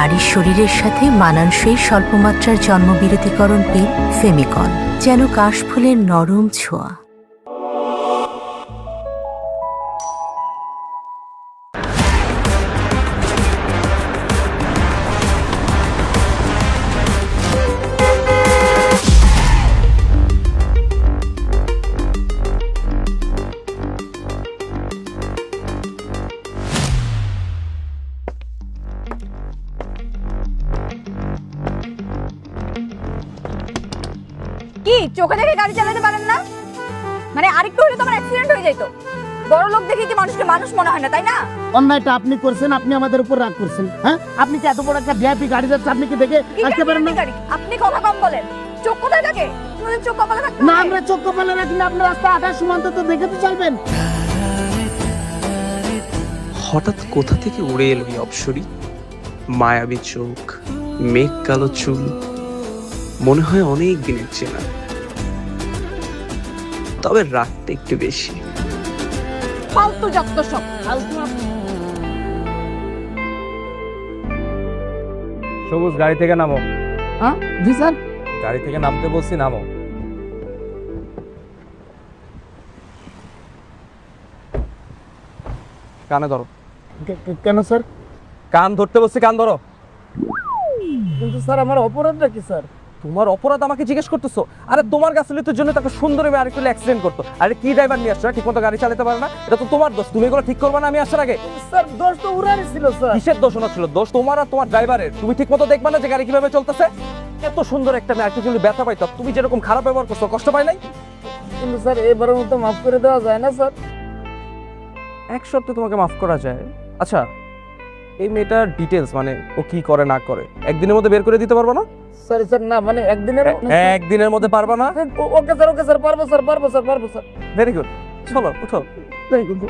নারীর শরীরের সাথে মানানসই স্বল্পমাত্রার জন্মবিরতিকরণ পিল ফেমিকন, যেন কাশফুলের নরম ছোঁয়া। কি চোখে দেখে গাড়ি চালাতে পারেন না? মানে আরেকটু হলে তো আমার অ্যাক্সিডেন্ট হয়ে যেত। বড় লোক দেখে কি মানুষকে মানুষ মনে হয় না, তাই না? অন্যায়টা আপনি করছেন, আপনি আমাদের উপর রাগ করছেন। হ্যাঁ, আপনি কি এত বড় একটা ভিআইপি গাড়ি যাচ্ছে, আপনি কি দেখে আসতে পারেন না? আপনি কথা কম বলেন। চোখ কোথায় থাকে? আপনাদের চোখ কপালে থাকতে না, হয়। আমরা চোখ কপালে রাখি না, আপনার রাস্তা আঠার সীমান্ত তো দেখে তো চলবেন। হঠাৎ কোথা থেকে উড়ে এলো এই অপসরী? মায়াবী চোখ, মেঘ কালো চুল, মনে হয় অনেক দিনের চেনা, তবে রাগটা একটু বেশি। ফালতু যত সব। সবুজ, গাড়ি থেকে নামো। হ্যাঁ জি স্যার। গাড়ি থেকে নামতে বলছি, নামো। কানে ধরো। কেন স্যার? কান ধরতে বলছি, কান ধরো। কিন্তু স্যার আমার অপরাধটা কি স্যার? তোমার অপরাধ আমাকে জিজ্ঞেস করতেছো? আরে তোমার গাছলিতের জন্য তো একটা সুন্দর মেয়ে আরেকটু অ্যাক্সিডেন্ট করতো। আরে কি ড্রাইভার নিয়ে আসছো, ঠিক মতো গাড়ি চালাতে পারে না? এটা তো তোমার দোষ, তুমি এগুলো ঠিক করবে না আমি আসার আগে? স্যার দোষ তো উড়ানি ছিল স্যার। কিসের দোষ ছিল? দোষ তোমার আর তোমার ড্রাইভারের। তুমি ঠিক মতো দেখবা না যে গাড়ি কিভাবে চলতেছে? এত সুন্দর একটা মেয়ে আরেকটু যদি ব্যথা পাইতো, তুমি যেরকম খারাপ ব্যবহার করছো, কষ্ট পাই নাই? কিন্তু স্যার এবারের মতো মাফ করে দেওয়া যায় না স্যার? এক সপ্তাহে তোমাকে মাফ করা যায়? আচ্ছা, এই মেয়েটার ডিটেলস, মানে ও কি করে না করে, একদিনের মধ্যে বের করে দিতে পারবো না? স্যার স্যার না, মানে একদিনের একদিনের মধ্যে পারবা না? ওকে স্যার পারবো স্যার, পারবো স্যার, পারবো স্যার। ভেরি গুড, চলো উঠো। Very good.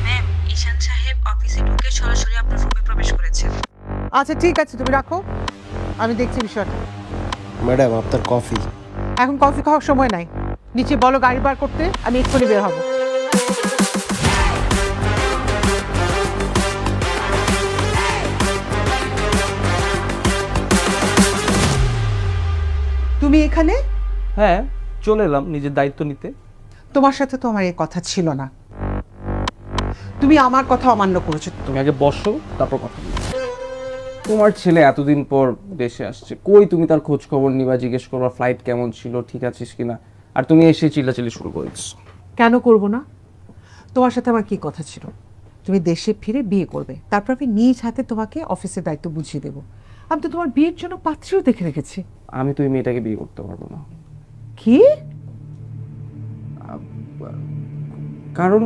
ম্যাম, ঈশান সাহেব অফিসে ঢুকে সরাসরি আপনার রুমে প্রবেশ করেছেন। আচ্ছা ঠিক আছে, তুমি রাখো, আমি দেখছি বিষয়টা। ম্যাডাম আপনার কফি। এখন কফি খাওয়ার সময় নাই, নিচে বলো গাড়ি বার করতে, আমি এক্ষুনি বের হব। তুমি এখানে? হ্যাঁ, চলে এলাম নিজের দায়িত্ব নিতে। তোমার সাথে তো আমার এই কথা ছিল না, তুমি আমার কথা অমান্য করেছো। তুমি আগে বসো, তারপর কথা বলবো। তোমার ছেলে এতদিন পর দেশে আসছে, কই তুমি তার খোঁজ খবর নিবা, জিজ্ঞেস করবা ফ্লাইট কেমন ছিল, ঠিক আছিস কিনা, আর তুমি এসে চিল্লাচিল্লি শুরু করেছো। কেন করব না? তোমার সাথে আমার কি কথা ছিল? তুমি দেশে ফিরে বিয়ে করবে, তারপর আমি নিজ হাতে তোমাকে অফিসের দায়িত্ব বুঝিয়ে দেবো। আমি তো তোমার বিয়ের জন্য পাত্রীও দেখে রেখেছি। আমি তো এই মেয়েটাকে বিয়ে করতে পারবো না, কি? কারণ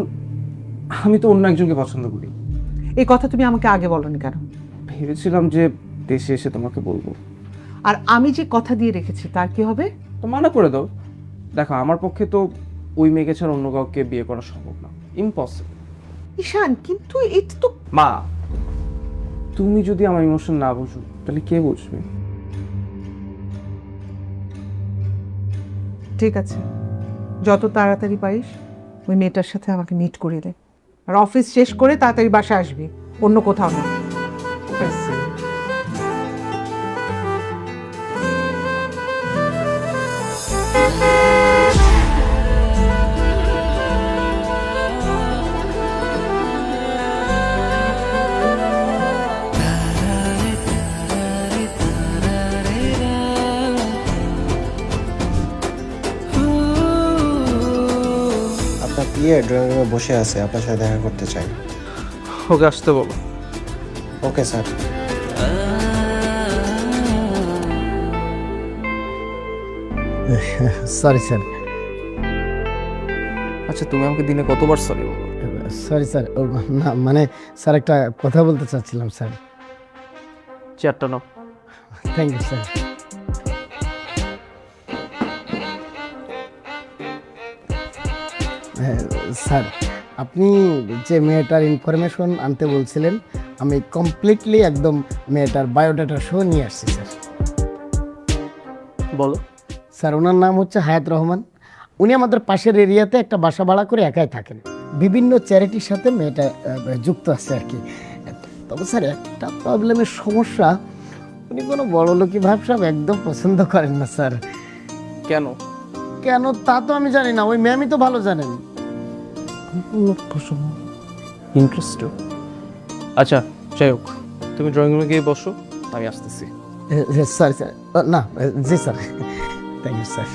আমি তো অন্য একজনকে পছন্দ করি। এই কথা তুমি আমাকে আগে বলনি কেন? ভেবেছিলাম যে দেশে এসে তোমাকে বলবো। আর আমি যে কথা দিয়ে রেখেছি তার কি হবে? তো মানা করে দাও। দেখো, আমার পক্ষে তো ওই মেয়েকে ছাড়া অন্য কাউকে বিয়ে করা সম্ভব না, ইম্পসিবল। ঈশান, কিন্তু এটা তো... মা, তুমি যদি আমার ইমোশন না বুঝো তাহলে কে বুঝবে? ঠিক আছে, যত তাড়াতাড়ি পারিস ওই মেয়েটার সাথে আমাকে মিট করিয়ে দে, আর অফিস শেষ করে তাড়াতাড়ি বাসায় আসবি, অন্য কোথাও না। আপনার পিয়ে ড্রয়িং রুমে বসে আছে, আপনার সাথে দেখা করতে চাই। ওকে আসতে বলো। Okay sir. Sorry sir. আচ্ছা, তুমি আমাকে দিনে কতবার সরি বলো? সরি স্যার, না মানে স্যার একটা কথা বলতে চাচ্ছিলাম স্যার। চেয়ারটা নাও। Thank you sir. স্যার আপনি যে মেয়েটার ইনফরমেশন আনতে বলছিলেন আমি কমপ্লিটলি একদম মেয়েটার বায়োডাটা সহ নিয়ে আসছি স্যার। বলো। স্যার ওনার নাম হচ্ছে হায়াত রহমান। উনি আমাদের পাশের এরিয়াতে একটা বাসা ভাড়া করে একাই থাকেন। বিভিন্ন চ্যারিটির সাথে মেয়েটা যুক্ত আছে আর কি। তবে স্যার একটা প্রবলেমের সমস্যা, উনি কোনো বড়লোকি ভাবসাব একদম পছন্দ করেন না স্যার। কেন? কেন তা তো আমি জানি না, ওই ম্যামই তো ভালো জানেন। ইন্টারেস্ট। আচ্ছা যাই হোক, তুমি ড্রয়িং রুমে গিয়ে বসো, আমি আসতেছি। স্যার স্যার না, জি স্যার, থ্যাংক ইউ স্যার।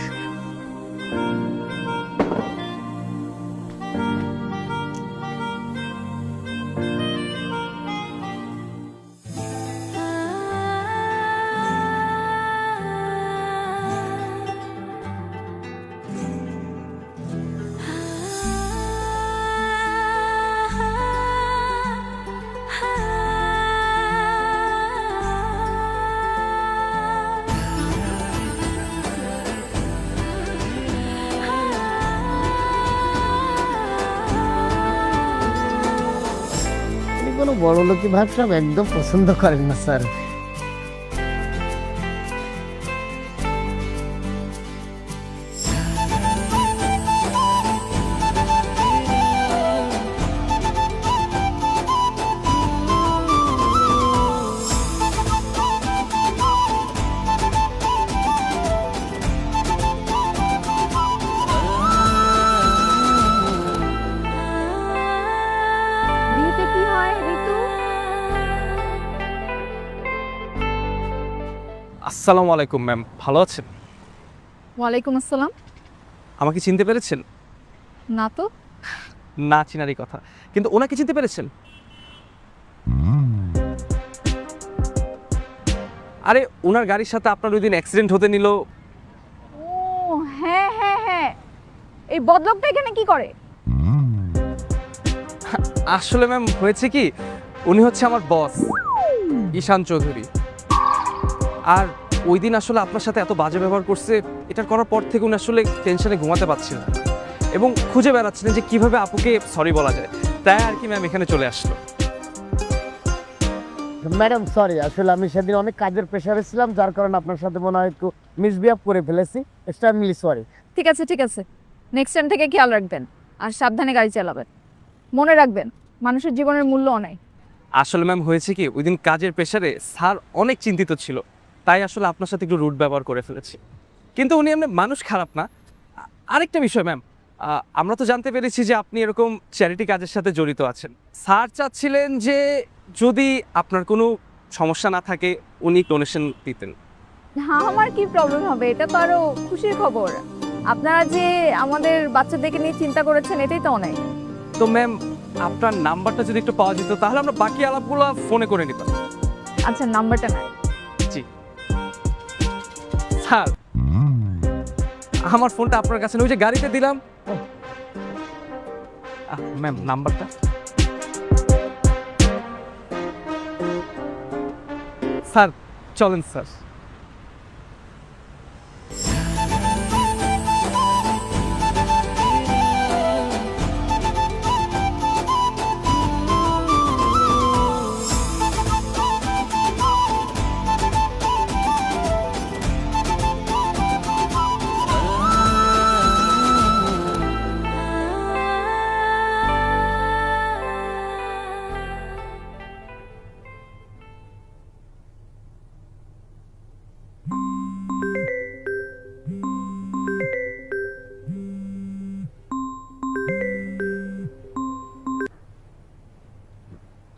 উনি কোনো বড়লোকি ভাবসাব একদম পছন্দ করেন না স্যার। বিয়েতে কি হয় ঋতু? আসসালামু আলাইকুম ম্যাম, ভালো আছেন? ওয়ালাইকুম আসসালাম। আমাকে চিনতে পেরেছেন? না তো। না চিনারই কথা, কিন্তু ওনাকে চিনতে পেরেছেন? আরে ওনার গাড়ির সাথে আপনার ওই দিন অ্যাক্সিডেন্ট হতে নিল। ও হ্যাঁ হ্যাঁ হ্যাঁ, এই বদলোকটা এখানে কি করে? আসলে ম্যাম হয়েছে কি, উনি হচ্ছে আমার বস ঈশান চৌধুরী। আর ওই দিন আসলে আপনার সাথে এত বাজে ব্যবহার করছে, এটা করার পর থেকে উনি আসলে টেনশনে ঘুমাতে পারছিলেন না এবং খুঁজে বেড়াচ্ছিলেন যে কিভাবে আপুকে সরি বলা যায়। তাই আর কি ম্যাম এখানে চলে আসলো। ম্যাডাম সরি, আসলে আমি সেদিন অনেক কাজের প্রেশারে ছিলাম, যার কারণে আপনার সাথে মনে হয় একটু মিসবিহেভ করে ফেলেছি। Extremely sorry. ঠিক আছে ঠিক আছে, নেক্সট টাইম থেকে খেয়াল রাখবেন আর সাবধানে গাড়ি চালাবেন। মনে রাখবেন মানুষের জীবনের মূল্য অনেক। আসলে ম্যাম হয়েছে কি, ওই দিন কাজের প্রেশারে স্যার অনেক চিন্তিত ছিল, তাই আসলে আপনার সাথে একটু রুড ব্যবহার করে ফেলেছি। কিন্তু উনি এমনি মানুষ খারাপ না। আরেকটা বিষয় ম্যাম, আমরা তো জানতে পেরেছি যে আপনি এরকম চ্যারিটি কাজের সাথে জড়িত আছেন। স্যার চাচ্ছিলেন যে যদি আপনার কোনো সমস্যা না থাকে উনি ডোনেশন দিতেন। আমার কি প্রবলেম হবে, এটা তো আরো খুশির খবর। আপনারা যে আমাদের বাচ্চাদেরকে নিয়ে চিন্তা করেছেন এটাই তো অনেক। তো ম্যাম আপনার নাম্বারটা যদি একটু পাওয়া যেত তাহলে আমরা বাকি আলাপগুলো ফোনে করে নিতাম। আচ্ছা নাম্বারটা নাই? জি স্যার, আমার ফোনটা আপনার কাছে ওই যে গাড়িতে দিলাম। ম্যাম নাম্বারটা। স্যার চলেন স্যার।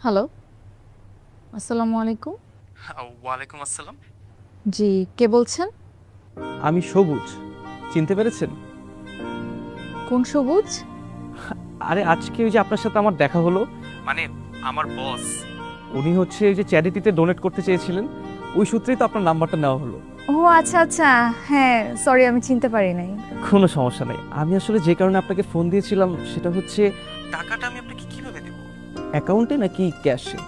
হ্যালো, আসসালামু আলাইকুম। ওয়ালাইকুম আসসালাম। জি, কে বলছেন? আমি সবুজ, চিনতে পেরেছেন? কোন সবুজ? আরে আজকে ওই যে আপনার সাথে আমার দেখা হলো, মানে আমার বস উনি হচ্ছে ওই যে চ্যারিটিতে ডোনেট করতে চেয়েছিলেন, ওই সূত্রেই তো আপনার নাম্বারটা নেওয়া হলো। ও আচ্ছা আচ্ছা, হ্যাঁ সরি আমি চিনতে পারি নাই। কোনো সমস্যা নেই। আমি আসলে যে কারণে আপনাকে ফোন দিয়েছিলাম সেটা হচ্ছে টাকাটা আমি আপনাকে কিভাবে দেবো, অ্যাকাউন্টে নাকি ক্যাশে?